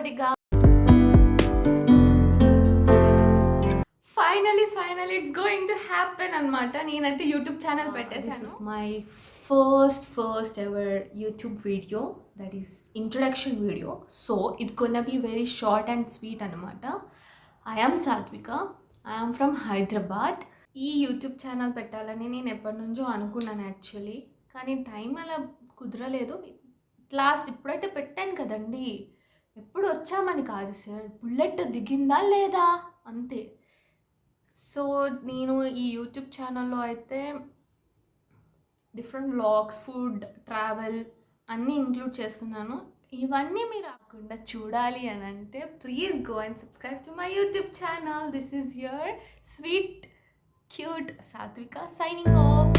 ఒక్కొక్కటిగా finally it's going to happen అనమాట. నేనైతే యూట్యూబ్ ఛానల్ పెట్టేశాను. My first ever YouTube video, that is introduction video. So it gonna be very short and sweet అనమాట. I am సాత్విక, I am from Hyderabad. ఈ YouTube channel పెట్టాలని నేను ఎప్పటి నుంచో అనుకున్నాను యాక్చువల్లీ, కానీ టైం అలా కుదరలేదు. ఇప్పుడైతే పెట్టాను కదండి, ఎప్పుడు వచ్చామని కాదు సార్, బుల్లెట్ దిగిందా లేదా అంతే. సో నేను ఈ యూట్యూబ్ ఛానల్లో అయితే డిఫరెంట్ వ్లాగ్స్, ఫుడ్, ట్రావెల్ అన్నీ ఇంక్లూడ్ చేస్తున్నాను. ఇవన్నీ మీరు రాకుండా చూడాలి అని అంటే please go and subscribe to my YouTube channel. This is your sweet cute సాత్విక సైనింగ్ ఆఫ్.